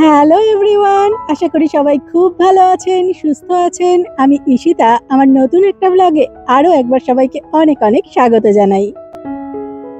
Hello everyone, আশা করি সবাই খুব ভালো আছেন, সুস্থ আছেন। আমি ঈশিতা, আমার নতুন একটা ব্লগে আরও একবার সবাইকে অনেক অনেক স্বাগত জানাই।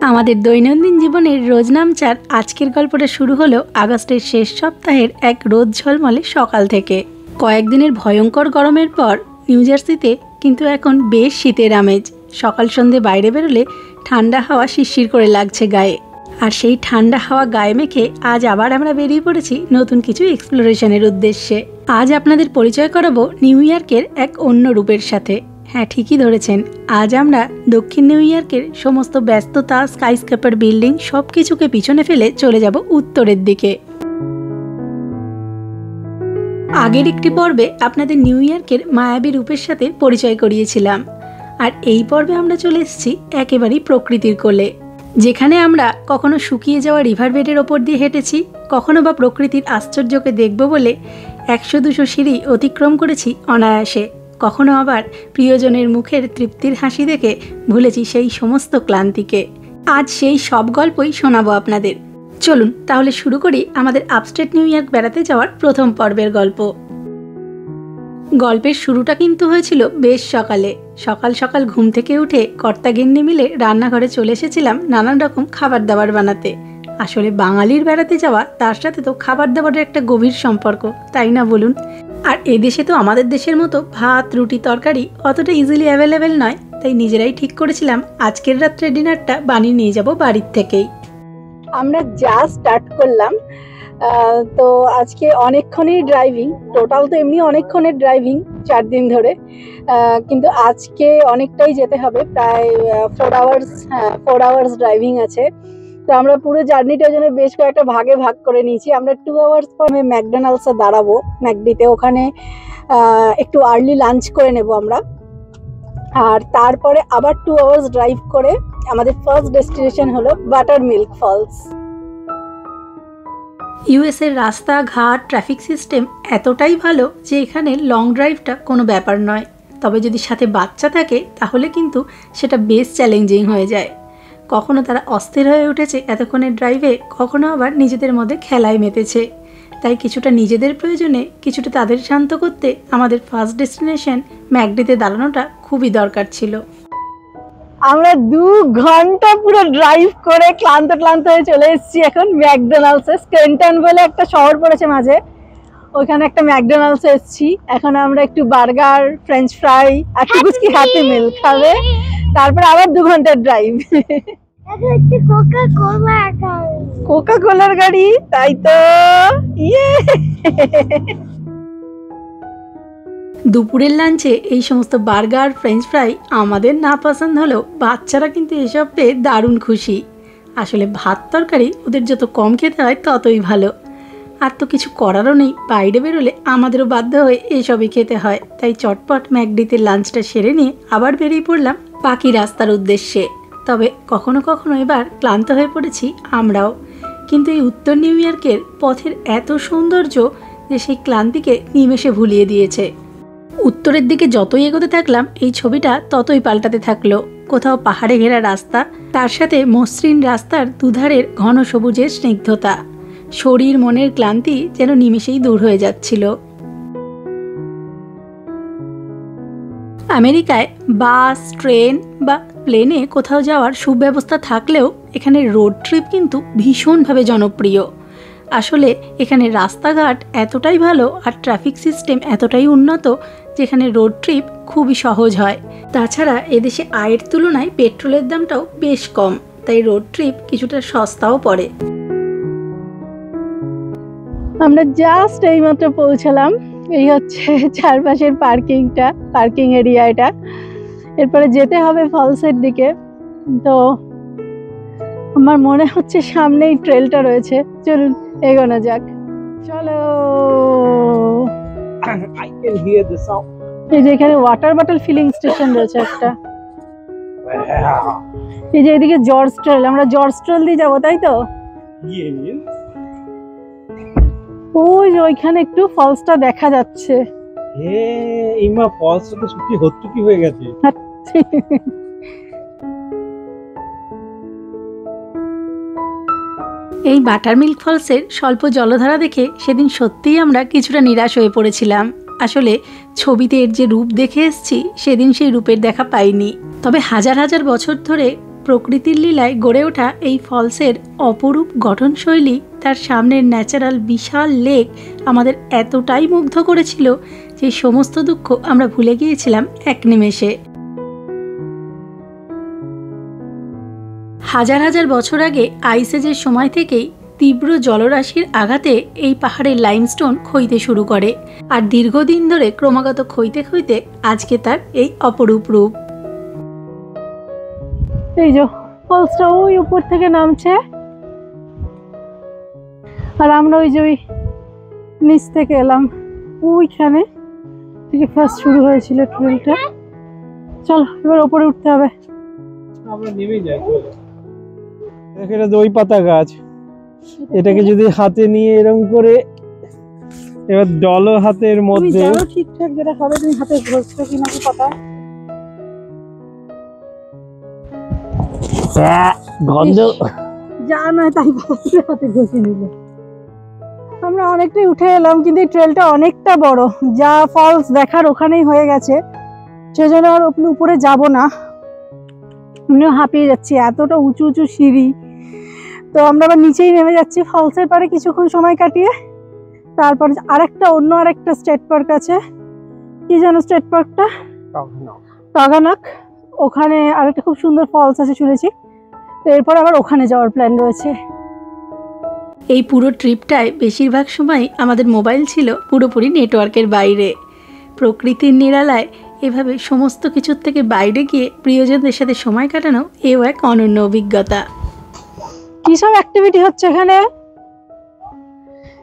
আমাদের দৈনন্দিন জীবনের রোজনামচার আজকের গল্পটা শুরু হলো আগস্টের শেষ সপ্তাহের এক রোদ ঝলমলে সকাল থেকে। কয়েকদিনের ভয়ঙ্কর গরমের পর নিউ জার্সিতে কিন্তু এখন বেশ শীতের আমেজ। সকাল সন্ধে বাইরে বেরোলে ঠান্ডা হাওয়া শিরশির করে লাগছে গায়ে। আর সেই ঠান্ডা হাওয়া গায়ে মেখে আজ আবার আমরা বেরিয়ে পড়েছি নতুন কিছু এক্সপ্লোরেশনের উদ্দেশ্যে। আজ আপনাদের পরিচয় করাবো নিউ ইয়র্কের এক অন্য রূপের সাথে। হ্যাঁ, ঠিকই ধরেছেন, আজ আমরা দক্ষিণ নিউ ইয়র্কের সমস্ত ব্যস্ততা, স্কাইস্ক্রেপার বিল্ডিং সব কিছুকে পিছনে ফেলে চলে যাব উত্তরের দিকে। আগের একটি পর্বে আপনাদের নিউ ইয়র্কের মায়াবী রূপের সাথে পরিচয় করিয়েছিলাম, আর এই পর্বে আমরা চলে এসেছি একেবারেই প্রকৃতির কোলে, যেখানে আমরা কখনো শুকিয়ে যাওয়া রিভার বেডের ওপর দিয়ে হেঁটেছি, কখনো বা প্রকৃতির আশ্চর্যকে দেখব বলে 100-200 সিঁড়ি অতিক্রম করেছি অনায়াসে, কখনো আবার প্রিয়জনের মুখের তৃপ্তির হাসি দেখে ভুলেছি সেই সমস্ত ক্লান্তিকে। আজ সেই সব গল্পই শোনাবো আপনাদের। চলুন তাহলে শুরু করি আমাদের আপস্টেট নিউ ইয়র্ক বেড়াতে যাওয়ার প্রথম পর্বের গল্প। গল্পের শুরুটা কিন্তু হয়েছিল বেশ সকালে। সকাল সকাল ঘুম থেকে উঠে কর্তাগিন্নি মিলে রান্নাঘরে চলে এসেছিলাম নানান রকম খাবার দাবার বানাতে। আসলে বাঙালির বেড়াতে যাওয়া, তার সাথে তো খাবার দাবারের একটা গভীর সম্পর্ক, তাই না বলুন? আর এদেশে তো আমাদের দেশের মতো ভাত, রুটি, তরকারি অতটা ইজিলি অ্যাভেলেবেল নয়, তাই নিজেরাই ঠিক করেছিলাম আজকের রাত্রে ডিনারটা বানিয়ে নিয়ে যাব বাড়ির থেকেই। আমরা যা স্টার্ট করলাম, তো আজকে অনেকক্ষণই ড্রাইভিং, টোটাল তো এমনি অনেকক্ষণের ড্রাইভিং 4 দিন ধরে, কিন্তু আজকে অনেকটাই যেতে হবে, প্রায় 4 আওয়ার্স ড্রাইভিং আছে। তো আমরা পুরো জার্নিটার জন্য বেশ কয়েকটা ভাগে ভাগ করে নিয়েছি। আমরা 2 আওয়ার্স পর ম্যাকডোনাল্ডসে দাঁড়াবো, ম্যাকডিতে, ওখানে একটু আর্লি লাঞ্চ করে নেব আমরা। আর তারপরে আবার 2 আওয়ার্স ড্রাইভ করে আমাদের ফার্স্ট ডেস্টিনেশন হলো বাটারমিল্ক ফলস। ইউএসের রাস্তাঘাট, ট্রাফিক সিস্টেম এতটাই ভালো যে এখানে লং ড্রাইভটা কোনো ব্যাপার নয়। তবে যদি সাথে বাচ্চা থাকে তাহলে কিন্তু সেটা বেশ চ্যালেঞ্জিং হয়ে যায়। কখনো তারা অস্থির হয়ে উঠেছে এতক্ষণের ড্রাইভে, কখনো আবার নিজেদের মধ্যে খেলায় মেতেছে। তাই কিছুটা নিজেদের প্রয়োজনে, কিছুটা তাদের শান্ত করতে আমাদের ফার্স্ট ডেস্টিনেশন ম্যাকডিতে দাঁড়ানোটা খুবই দরকার ছিল। আমরা 2 ঘন্টা পুরো ড্রাইভ করে ক্লান্ত হয়ে চলে এসেছি এখন ম্যাকডোনাল্ডসে। স্কেনটন বলে একটা শহর পড়েছে মাঝে, ওইখানে একটা ম্যাকডোনাল্ডসে এসেছি। এখন আমরা একটু বার্গার, ফ্রেঞ্চ ফ্রাই আর টুকুসকি হ্যাপি মিল খাবে, তারপর আবার 2 ঘন্টার ড্রাইভ। কোকা কোলার গাড়ি, তাই তো। ইয়ে, দুপুরের লাঞ্চে এই সমস্ত বার্গার, ফ্রেঞ্চ ফ্রাই আমাদের না পছন্দ হলেও বাচ্চারা কিন্তু এসব পেয়ে দারুণ খুশি। আসলে ভাত তরকারি ওদের যত কম খেতে হয় ততই ভালো। আর তো কিছু করারও নেই, বাইরে বেরোলে আমাদেরও বাধ্য হয়ে এসবই খেতে হয়। তাই চটপট ম্যাকডিতে লাঞ্চটা সেরে নিয়ে আবার বেরিয়ে পড়লাম বাকি রাস্তার উদ্দেশ্যে। তবে কখনো কখনো এবার ক্লান্ত হয়ে পড়েছি আমরাও, কিন্তু এই উত্তর নিউ ইয়র্কের পথের এত সৌন্দর্য যে সেই ক্লান্তিকে নিমেষে ভুলিয়ে দিয়েছে। উত্তরের দিকে যতই এগোতে থাকলাম এই ছবিটা ততই পাল্টাতে থাকলো। কোথাও পাহাড়ে ঘেরা রাস্তা, তার সাথে মসৃণ রাস্তার দুধারের ঘন সবুজের স্নিগ্ধতা, শরীর মনের ক্লান্তি যেন নিমেষেই দূর হয়ে যাচ্ছিল। আমেরিকায় বাস, ট্রেন বা প্লেনে কোথাও যাওয়ার সুব্যবস্থা থাকলেও এখানে রোড ট্রিপ কিন্তু ভীষণভাবে জনপ্রিয়। আসলে এখানে রাস্তাঘাট এতটাই ভালো আর ট্রাফিক সিস্টেম এতটাই উন্নত যেখানে রোড ট্রিপ খুবই সহজ হয়। তাছাড়া এদেশে আয়ের তুলনায় পেট্রোলের দামটাও বেশ কম, তাই রোড ট্রিপ কিছুটা সস্তাও পড়ে। আমরা জাস্ট এইমাত্র পৌঁছালাম। এই হচ্ছে চারপাশের পার্কিং এরিয়া এটা। এরপরে যেতে হবে ফলসের দিকে। তো আমার মনে হচ্ছে সামনেই ট্রেলটা রয়েছে, চলুন এগোনো যাক। চলো। এই যে এখানে ওয়াটার বটল ফিলিং স্টেশন রয়েছে একটা। এই যে এদিকে জর্জ ট্রেল, আমরা জর্জ ট্রেল দিয়ে যাবো, তাই তো? ওই যে ওইখানে একটু ফলসটা দেখা যাচ্ছে। ফলসটা তো শুকিয়ে হত্যুকি হয়ে গেছে। এই বাটারমিল্ক ফলসের স্বল্প জলধারা দেখে সেদিন সত্যিই আমরা কিছুটা নিরাশ হয়ে পড়েছিলাম। আসলে ছবিতে এর যে রূপ দেখে এসেছি সেদিন সেই রূপের দেখা পাইনি। তবে হাজার হাজার বছর ধরে প্রকৃতির লীলায় গড়ে ওঠা এই ফলসের অপরূপ গঠনশৈলী, তার সামনের ন্যাচারাল বিশাল লেক আমাদের এতটাই মুগ্ধ করেছিল যে সমস্ত দুঃখ আমরা ভুলে গিয়েছিলাম এক নিমেষে। হাজার হাজার বছর আগে আইস এজের সময় থেকেই তীব্র জলরাশির আঘাতে এই পাহাড়ের লাইমস্টোন ক্ষইতে শুরু করে, আর দীর্ঘদিন ধরে ক্রমাগত ক্ষইতে ক্ষইতে আজকে তার এই অপরূপ রূপ। এই যে ফলসটা ওই উপর থেকে নামছে, আর আমরা ওই যে ওই নিচ থেকে এলাম, ওইখানে থেকে ফার্স্ট শুরু হয়েছিল ট্রেলটা। চল এবার উপরে উঠতে হবে। আমরা নেমে যাই। দেখ, এটা দই পাতা গাছ। এটাকে যদি হাতে নিয়ে এরকম করে এবার ডলো হাতের মধ্যে ঠিকঠাক যেটা হবে, তুমি হাতে ঘষছো কিনা কি কথা। গন্ধ যা নয় তাই হাতে ঘষে নিল। আমরা অনেকটাই উঠে এলাম, কিন্তু এই ট্রেলটা অনেকটা বড়, যা ফলস দেখার ওখানেই হয়ে গেছে, সেজন্য আর উপরে যাব না। আমিও হাঁপিয়ে যাচ্ছি, এতটা উঁচু উঁচু সিঁড়ি। তো আমরা আবার নিচেই নেমে যাচ্ছি ফলসের পারে কিছুক্ষণ সময় কাটিয়ে। তারপর অন্য আরেকটা স্টেট পার্ক আছে, কি যেন স্টেট পার্কটা, টাগানাক। ওখানে আরেকটা খুব সুন্দর ফলস আছে শুনেছি। তো এরপর আবার ওখানে যাওয়ার প্ল্যান রয়েছে। এই পুরো ট্রিপটায় বেশিরভাগ সময় আমাদের মোবাইল ছিল পুরোপুরি নেটওয়ার্কের বাইরে। প্রকৃতির নিরালায় এভাবে সমস্ত কিছুর থেকে বাইরে গিয়ে প্রিয়জনদের সাথে সময় কাটানো এও এক অনন্য অভিজ্ঞতা। কি সব অ্যাক্টিভিটি হচ্ছে এখানে?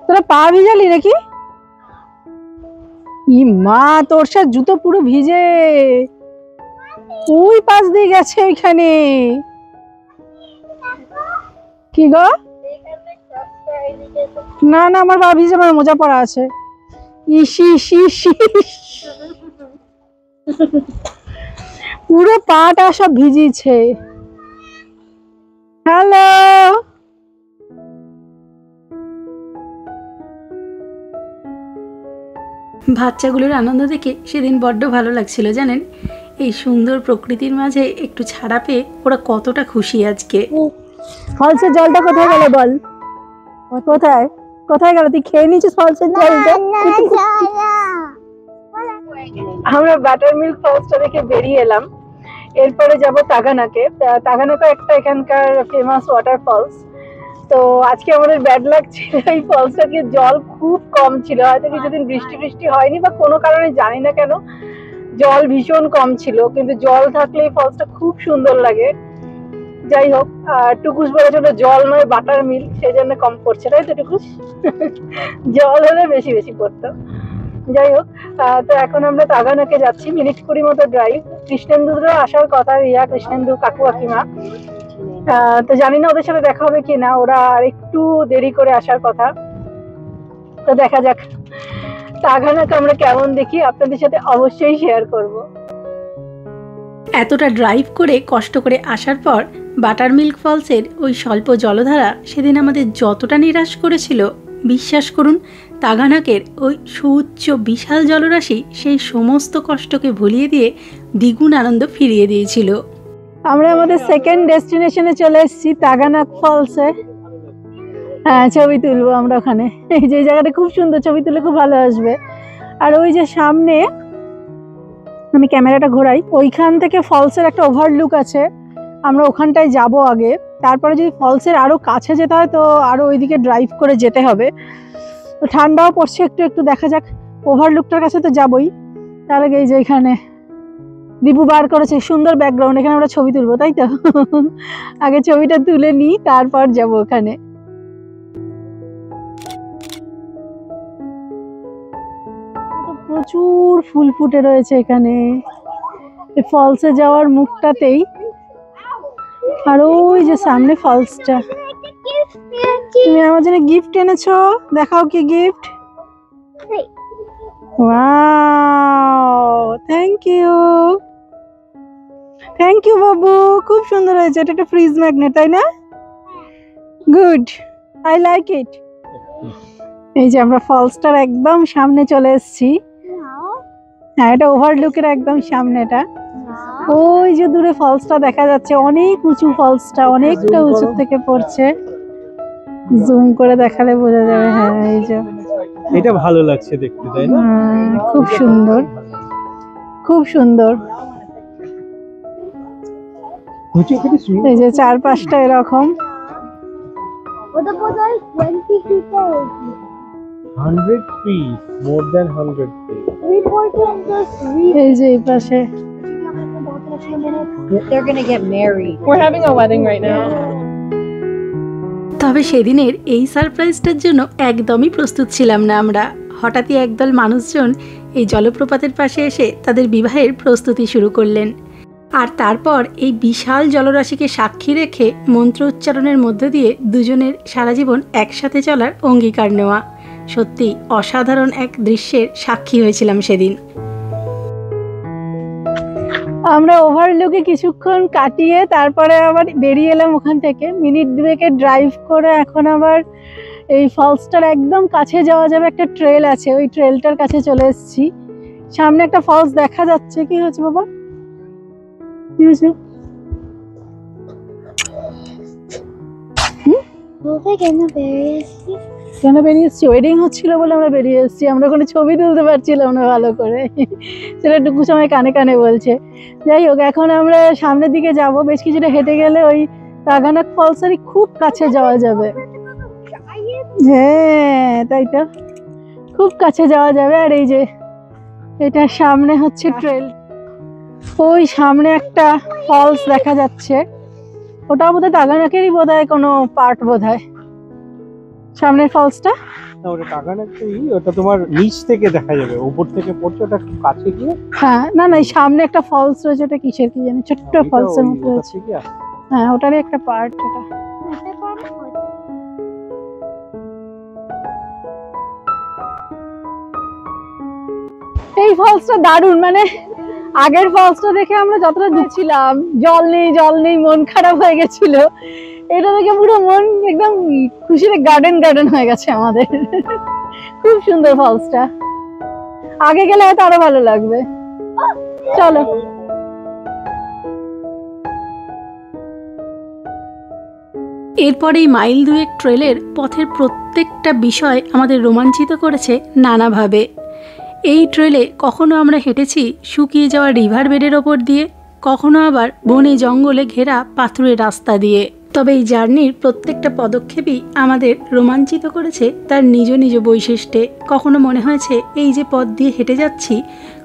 তোরা পা ভিজালি নাকি? ই মা, তোর সাথে জুতো পুরো ভিজে, ওই পাশ দিয়ে গেছে ওইখানে। কি গো? না না, আমার পা ভিজে, আমার মোজা পরা আছে। ইসি পুরো পাটা সব ভিজিছে। হ্যালো, বাচ্চাগুলোর আনন্দ দেখে সেদিন বড্ড ভালো লাগছিল জানেন। এই সুন্দর প্রকৃতির মাঝে একটু ছাড়া পেয়ে ওরা কতটা খুশি আজকে। ফলসের জলটা কোথায় গেল বল? কোথায় কোথায় গেল? তুই খেয়ে নিয়েছিস ফলসের জলটা? আমরা বাটারমিল্ক ফলসটা দেখে বেরিয়ে এলাম। এরপরে যাব তাগানাকে। তাগানাকে একটা এখানকার ফেমাস ওয়াটার ফলস। তো আজকে আমাদের ব্যাড লাক ছিল, এই ফলসটাকে জল খুব কম ছিল, হয়তো কিছুদিন বৃষ্টি হয়নি বা কোনো কারণে জানি না কেন জল ভীষণ কম ছিল, কিন্তু জল থাকলে এই ফলসটা খুব সুন্দর লাগে। যাই হোক, টুকুস বলেছিল জল নয় বাটার মিল্ক, সেই জন্য কম পড়ছে, তাই তো টুকুস? জল হলে বেশি বেশি পড়তো। যাই হোক, তো এখন আমরা তাগানাকে যাচ্ছি, মিনিট 20 মতো ড্রাইভ। কৃষ্ণেন্দুরও আসার কথা, রিয়া, কৃষ্ণেন্দু, কাকু কাকিমা। তো জানি না ওদের সাথে দেখা হবে কিনা, ওরা আর একটু দেরি করে আসার কথা। তো দেখা যাক তাগানাকে আমরা কেমন দেখি, আপনাদের সাথে অবশ্যই শেয়ার করব। এতটা ড্রাইভ করে কষ্ট করে আসার পর বাটারমিল্ক ফলসের ওই স্বল্প জলধারা সেদিন আমাদের যতটা নিরাশ করেছিল, বিশ্বাস করুন তাগানাকের ওই সুউচ্চ বিশাল জলরাশি সেই সমস্ত কষ্টকে ভুলিয়ে দিয়ে দ্বিগুণ আনন্দ ফিরিয়ে দিয়েছিল। আমরা আমাদের সেকেন্ড ডেস্টিনেশনে চলে এসেছি, তাগানাক ফলসে। হ্যাঁ, ছবি তুলবো আমরা ওখানে। এই যে জায়গাটা খুব সুন্দর, ছবি তুলে খুব ভালো আসবে। আর ওই যে সামনে, আমি ক্যামেরাটা ঘোরাই, ওইখান থেকে ফলসের একটা ওভারলুক আছে, আমরা ওখানটায় যাব আগে। তারপরে যদি ফলসের আরো কাছে যেতে হয় তো আরো ওইদিকে ড্রাইভ করে যেতে হবে। তো ঠান্ডাও পড়ছে একটু একটু, দেখা যাক। ওভারলুকটার কাছে তো যাবই, তার আগে এই যে এখানে দীপু বার করেছে সুন্দর ব্যাকগ্রাউন্ড, এখানে আমরা ছবি তুলবো, তাই তো? আগে ছবিটা তুলে নিই, তারপর যাব ওখানে। প্রচুর ফুল ফুটে রয়েছে এখানে, ফলসে যাওয়ার মুখটাতেই। আর ওই যে সামনে ফলসটা। তুমি আমার জন্য গিফট এনেছো, দেখাও কি গিফট। ওয়াও, থ্যাংক ইউ বাবু, খুব সুন্দর হয়েছে। এটা একটা ফ্রিজ ম্যাগনেট, তাই না? গুড। I like it. এই যে আমরা ফলসটার একদম সামনে চলে এসেছি। হ্যাঁ, এটা ওভারলুকের একদম সামনে। এটা ওই যে দূরে ফলসটা দেখা যাচ্ছে, অনেক উঁচু ফলসটা, অনেকটা উঁচু থেকে পড়ছে। জুম করে দেখালে বোঝা যাবে। হ্যাঁ, এই যে এটা ভালো লাগছে দেখতে, তাই না? খুব সুন্দর, খুব সুন্দর। এই যে চারপাশটা এরকম। 100 feet, more than 100 feet. এই যে এই পাশে They're gonna get married. We're having a wedding right now. তবে সেদিনের এই সারপ্রাইজটার জন্য একদমই প্রস্তুত ছিলাম না আমরা। হঠাৎই একদল মানুষজন এই জলপ্রপাতের পাশে এসে তাদের বিবাহের প্রস্তুতি শুরু করলেন। আর তারপর এই বিশাল জলরাশিকে সাক্ষী রেখে মন্ত্র উচ্চারণের মধ্য দিয়ে দুজনের সারা জীবন একসাথে চলার অঙ্গীকার নেওয়া। সত্যি অসাধারণ এক দৃশ্যের সাক্ষী হয়েছিলাম সেদিন। আমরা ওভারলুকে কিছুক্ষণ কাটিয়ে তারপরে আবার বেরিয়ে এলাম ওখান থেকে। মিনিট দুয়েকে ড্রাইভ করে এখন আবার এই ফলসটার একদম কাছে যাওয়া যাবে। একটা ট্রেল আছে, ওই ট্রেলটার কাছে চলে এসেছি। সামনে একটা ফলস দেখা যাচ্ছে। কি হয়েছে বাবা? কি হয়েছে? কেন বেরিয়ে এসেছি? ওয়েডিং হচ্ছিল বলে আমরা বেরিয়ে এসেছি। আমরা কোনো ছবি তুলতে পারছিলাম না ভালো করে, সেটা টুকু সময় কানে কানে বলছে। যাই হোক, এখন আমরা সামনের দিকে যাব। বেশ কিছুটা হেঁটে গেলে ওই তাগানাক ফলসেরই খুব কাছে যাওয়া যাবে। হ্যাঁ, তাই তো, খুব কাছে যাওয়া যাবে। আর এই যে এটা সামনে হচ্ছে ট্রেল। ওই সামনে একটা ফলস দেখা যাচ্ছে, ওটা বোধহয় তাগানাকেরই বোধহয় কোনো পার্ট বোধহয় সামনের ফলসটা। ওটা তাগানাকই, ওটা তোমার নিচ থেকে দেখা যাবে, উপর থেকে পড়ছে, ওটা কাছে গিয়ে। হ্যাঁ, না না, এই সামনে একটা ফলস রয়েছে, ওটা কিসের কি জানি, ছোট্ট ফলসের মতো রয়েছে। হ্যাঁ, ওটারই একটা পার্ট ওটা। এই ফলসটা দারুণ, মানে আগের ফলসটা দেখে আমরা যতটা দেখছিলাম জল নেই জল নেই, মন খারাপ হয়ে গেছিল। এটা দেখে পুরো মন একদম খুশিতে গার্ডেন গার্ডেন হয়ে গেছে আমাদের। খুব সুন্দর ফলসটা, আগে গেলে হয়তো আরো ভালো লাগবে। চলো। এরপরে এই মাইল দুয়েক ট্রেলের পথের প্রত্যেকটা বিষয় আমাদের রোমাঞ্চিত করেছে নানাভাবে। এই ট্রেলে কখনো আমরা হেঁটেছি শুকিয়ে যাওয়া রিভার বেডের ওপর দিয়ে, কখনো আবার বনে জঙ্গলে ঘেরা পাথুরে রাস্তা দিয়ে। তবে এই জার্নির প্রত্যেকটা পদক্ষেপই আমাদের রোমাঞ্চিত করেছে তার নিজ নিজ বৈশিষ্ট্যে। কখনো মনে হয়েছে এই যে পথ দিয়ে হেঁটে যাচ্ছি,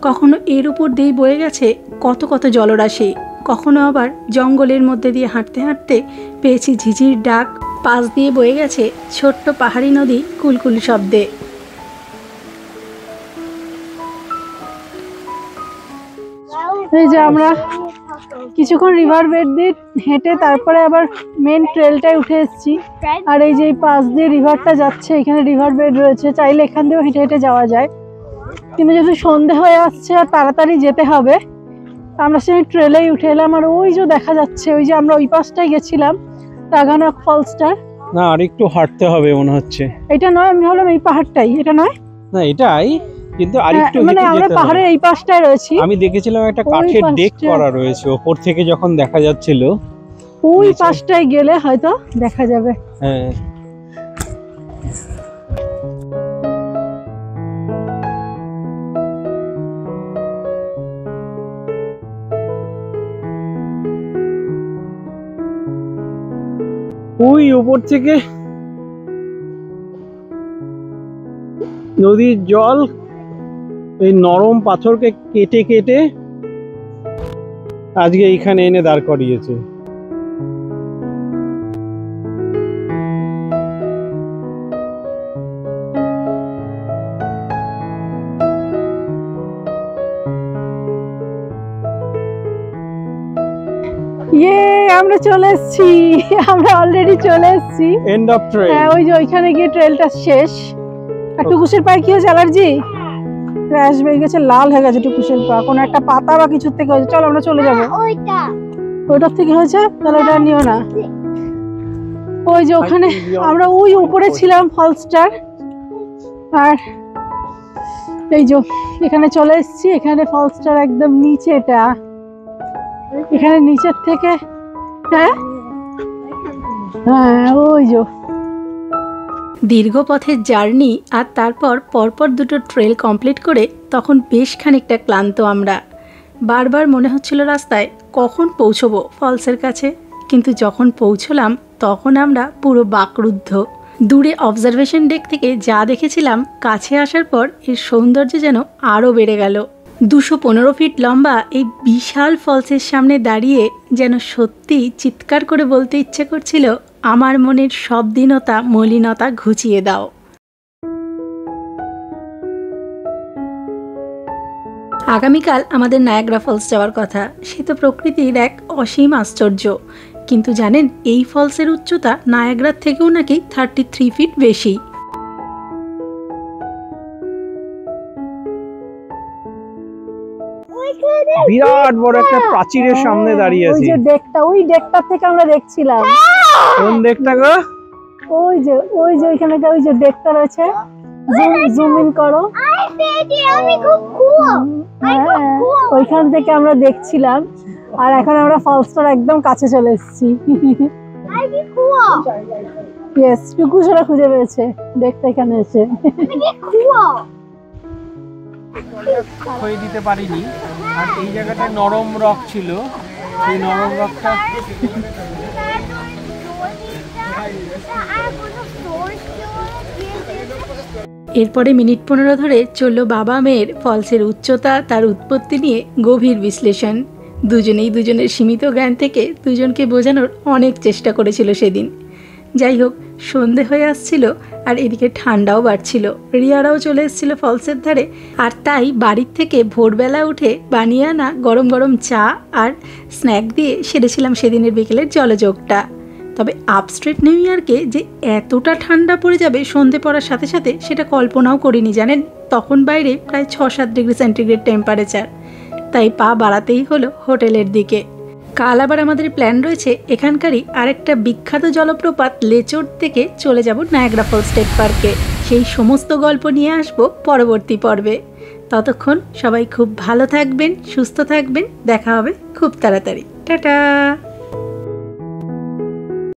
কখনো এর উপর দিয়ে বয়ে গেছে কত কত জলরাশি, কখনো আবার জঙ্গলের মধ্যে দিয়ে হাঁটতে হাঁটতে পেয়েছি ঝিঝির ডাক, পাশ দিয়ে বয়ে গেছে ছোট্ট পাহাড়ি নদী কুলকুল শব্দে। এই যে আমরা কিছুক্ষণ রিভার বেড দিয়ে হেঁটে তারপরে আবার মেন ট্রেলটায় উঠে এসেছি। আর এই যে পাশ দিয়ে রিভারটা যাচ্ছে, এখানে রিভার বেড রয়েছে, চাইলে এখান দিয়েও হেঁটে হেঁটে যাওয়া যায়। কিন্তু যেহেতু সন্ধে হয়ে আসছে আর তাড়াতাড়ি যেতে হবে, আমরা সেই ট্রেলেই উঠে এলাম। আর ওই যে দেখা যাচ্ছে, ওই যে আমরা ওই পাশটায় গেছিলাম তাগানাক ফলসটা, না আর একটু হাঁটতে হবে মনে হচ্ছে। এটা নয়, আমি ভাবলাম এই পাহাড়টাই, এটা নয়। না এটাই, কিন্তু আরেকটু মানে আমরা পাহাড়ের এই পাশটায় রয়েছি। আমি দেখেছিলাম একটা কাঠের ডেক করা রয়েছে ওপর থেকে, যখন দেখা যাচ্ছিল ওই পাশটায় গেলে হয়তো দেখা যাবে। হ্যাঁ, ওই উপর থেকে নদীর জল এই নরম পাথরকে কেটে কেটে আজকে এইখানে এনে দাঁড় করিয়েছে। আমরা চলে এসেছি, আমরা অলরেডি চলে এসেছি এন্ড অফ ট্রেল। হ্যাঁ, ওই যে ওইখানে গিয়ে ট্রেলটা শেষ। আর টুকুসের পায়ে কি হয়েছে? অ্যালার্জি, র্যাশ বেরিয়ে গেছে, লাল হয়ে গেছে টুকুসের পা, কোনো একটা পাতা বা কিছুর থেকে হয়েছে। চলো আমরা চলে যাবো। ওইটার থেকে হয়েছে, তাহলে ওটা নিও না। ওই যে ওখানে আমরা ওই উপরে ছিলাম ফলসটার, আর এই যে এখানে চলে এসেছি। এখানে ফলসটার একদম নিচে, এটা এখানে নিচের থেকে, হ্যাঁ হ্যাঁ ওই যে দীর্ঘ পথের জার্নি আর তারপর পরপর দুটো ট্রেল কমপ্লিট করে তখন বেশ খানিকটা ক্লান্ত আমরা। বারবার মনে হচ্ছিল রাস্তায় কখন পৌঁছবো ফলসের কাছে, কিন্তু যখন পৌঁছলাম তখন আমরা পুরো বাকরুদ্ধ। দূরে অবজারভেশন ডেক থেকে যা দেখেছিলাম, কাছে আসার পর এর সৌন্দর্য যেন আরও বেড়ে গেল। 215 ফিট লম্বা এই বিশাল ফলসের সামনে দাঁড়িয়ে যেন সত্যি চিৎকার করে বলতে ইচ্ছে করছিল, আমার মনের সব দীনতা মলিনতা ঘুচিয়ে দাও। আগামীকাল আমাদের নায়াগ্রা ফলস যাওয়ার কথা। সে তো প্রকৃতির এক অসীম আশ্চর্য, কিন্তু জানেন এই ফলসের উচ্চতা নায়াগ্রার থেকেও নাকি 33 ফিট বেশি। বিরাট বড় একটা প্রাচীরের সামনে দাঁড়িয়ে আছি। ওই যে ডেকটা, ওই ডেকটা থেকে আমরা দেখছিলাম। কোন ডেকটা গো? ওই যে ওইখানে ওই যে ডেকটা রয়েছে, জুম ইন করো। আমি খুব cool. ওইখান থেকে আমরা দেখছিলাম, আর এখন আমরা ফলসটার একদম কাছে চলে এসেছি। আমি cool. ইয়েস, টুকু ছোড়া খুঁজে পেয়েছে ডেকটা এখানে এসে। আমি cool. হয়ে দিতে পারিনি, আর এই জায়গাটায় নরম রক ছিল, সেই নরম রকটা এরপরে মিনিট 15 ধরে চলল বাবা মেয়ের ফলসের উচ্চতা, তার উৎপত্তি নিয়ে গভীর বিশ্লেষণ। দুজনেই দুজনের সীমিত জ্ঞান থেকে দুজনকে বোঝানোর অনেক চেষ্টা করেছিল সেদিন। যাই হোক, সন্ধে হয়ে আসছিল আর এদিকে ঠান্ডাও বাড়ছিল। রিয়ারাও চলে এসেছিল ফলসের ধারে, আর তাই বাড়ির থেকে ভোরবেলা উঠে বানিয়ে আনা গরম গরম চা আর স্ন্যাক দিয়ে সেরেছিলাম সেদিনের বিকেলের জলযোগটা। তবে আপস্ট্রিট নিউ ইয়র্কে যে এতটা ঠান্ডা পড়ে যাবে সন্ধে পড়ার সাথে সাথে, সেটা কল্পনাও করিনি জানেন। তখন বাইরে প্রায় 6-7 ডিগ্রি সেন্টিগ্রেড টেম্পারেচার, তাই পা বাড়াতেই হলো হোটেলের দিকে। কাল আবার আমাদের প্ল্যান রয়েছে এখানকারই আরেকটা বিখ্যাত জলপ্রপাত লেচোর থেকে চলে যাব নায়াগ্রা ফলস স্টেট পার্কে। সেই সমস্ত গল্প নিয়ে আসবো পরবর্তী পর্বে। ততক্ষণ সবাই খুব ভালো থাকবেন, সুস্থ থাকবেন। দেখা হবে খুব তাড়াতাড়ি। টাটা।